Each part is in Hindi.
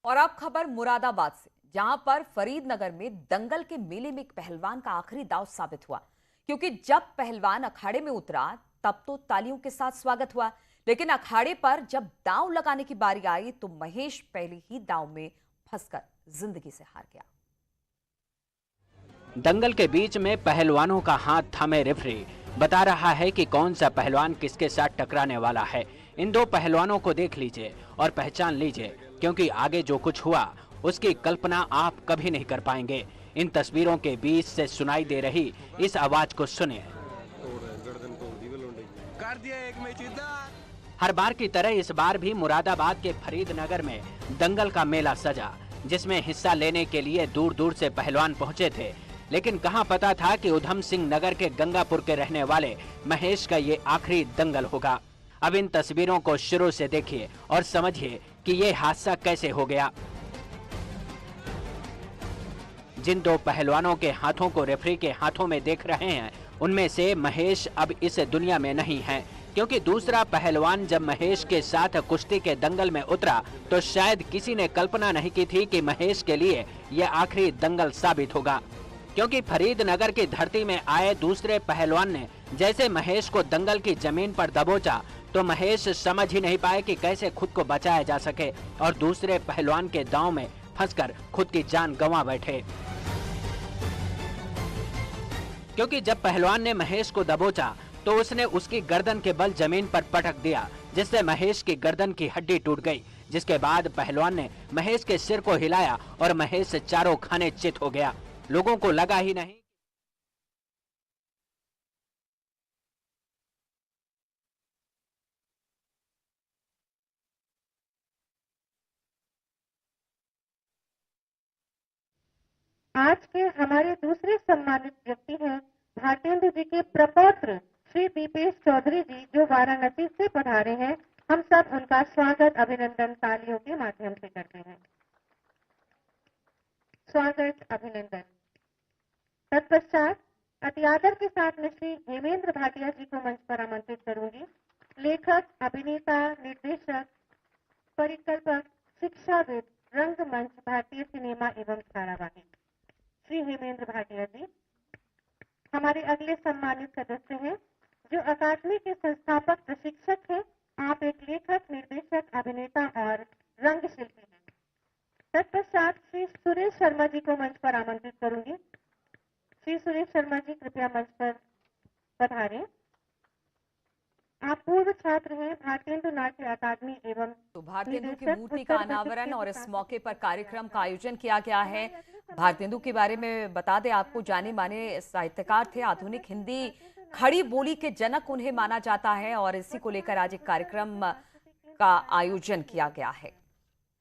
और अब खबर मुरादाबाद से, जहां पर फरीदनगर में दंगल के मेले में एक पहलवान का आखिरी दांव साबित हुआ। क्योंकि जब पहलवान अखाड़े में उतरा तब तो तालियों के साथ स्वागत हुआ, लेकिन अखाड़े पर जब दांव लगाने की बारी आई तो महेश पहले ही दांव में फंसकर जिंदगी से हार गया। दंगल के बीच में पहलवानों का हाथ थामे रेफरी बता रहा है कि कौन सा पहलवान किसके साथ टकराने वाला है। इन दो पहलवानों को देख लीजिए और पहचान लीजिए, क्योंकि आगे जो कुछ हुआ उसकी कल्पना आप कभी नहीं कर पाएंगे। इन तस्वीरों के बीच से सुनाई दे रही इस आवाज को सुनिए। हर बार की तरह इस बार भी मुरादाबाद के फरीदनगर में दंगल का मेला सजा, जिसमें हिस्सा लेने के लिए दूर दूर से पहलवान पहुंचे थे। लेकिन कहां पता था कि उधम सिंह नगर के गंगापुर के रहने वाले महेश का ये आखिरी दंगल होगा। अब इन तस्वीरों को शुरू से देखिए और समझिए कि ये हादसा कैसे हो गया। जिन दो पहलवानों के हाथों को रेफरी के हाथों में देख रहे हैं, उनमें से महेश अब इस दुनिया में नहीं है, क्योंकि दूसरा पहलवान जब महेश के साथ कुश्ती के दंगल में उतरा तो शायद किसी ने कल्पना नहीं की थी कि महेश के लिए यह आखिरी दंगल साबित होगा। क्योंकि फरीदनगर की धरती में आए दूसरे पहलवान ने जैसे महेश को दंगल की जमीन पर दबोचा तो महेश समझ ही नहीं पाए कि कैसे खुद को बचाया जा सके और दूसरे पहलवान के दांव में फंसकर खुद की जान गंवा बैठे। क्योंकि जब पहलवान ने महेश को दबोचा तो उसने उसकी गर्दन के बल जमीन पर पटक दिया, जिससे महेश की गर्दन की हड्डी टूट गई। जिसके बाद पहलवान ने महेश के सिर को हिलाया और महेश चारों खाने चित हो गया। लोगों को लगा ही नहीं। आज के हमारे दूसरे सम्मानित व्यक्ति हैं भारतेंदु जी के प्रपौत्र श्री दीपेश चौधरी जी, जो वाराणसी से पधारे हैं। हम सब उनका स्वागत अभिनंदन तालियों के माध्यम से करते हैं। स्वागत अभिनंदन। तत्पश्चात अति आदर के साथ मैं श्री हेमेंद्र भाटिया जी को मंच पर आमंत्रित करूंगी। लेखक, अभिनेता, निर्देशक, परिकल्पक, शिक्षाविद, रंगमंच, भारतीय सिनेमा एवं धारावाहिक श्री हेमेंद्र भाटिया जी। हमारे अगले सम्मानित सदस्य हैं जो अकादमी के संस्थापक प्रशिक्षक हैं। आप एक लेखक, निर्देशक, अभिनेता और रंग शिल्पी हैं। तत्पश्चात श्री सुरेश शर्मा जी को मंच पर आमंत्रित करूंगी। श्री सुरेश शर्मा जी कृपया मंच पर पधारें। आप पूर्व छात्र हैं भारतेंदु नाट्य अकादमी एवं तो भारतेंदु की मूर्ति का अनावरण और इस मौके पर कार्यक्रम का आयोजन किया गया है। भारतेंदु के बारे में बता दें आपको, जाने माने साहित्यकार थे, आधुनिक हिंदी खड़ी बोली के जनक उन्हें माना जाता है और इसी को लेकर आज एक कार्यक्रम का आयोजन किया गया है।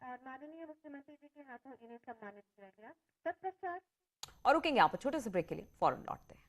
माननीय मुख्यमंत्री जी के हाथों इन्हें सम्मानित किया गया। तत्पश्चात और रुकेंगे यहाँ पर छोटे से ब्रेक के लिए, फौरन लौटते हैं।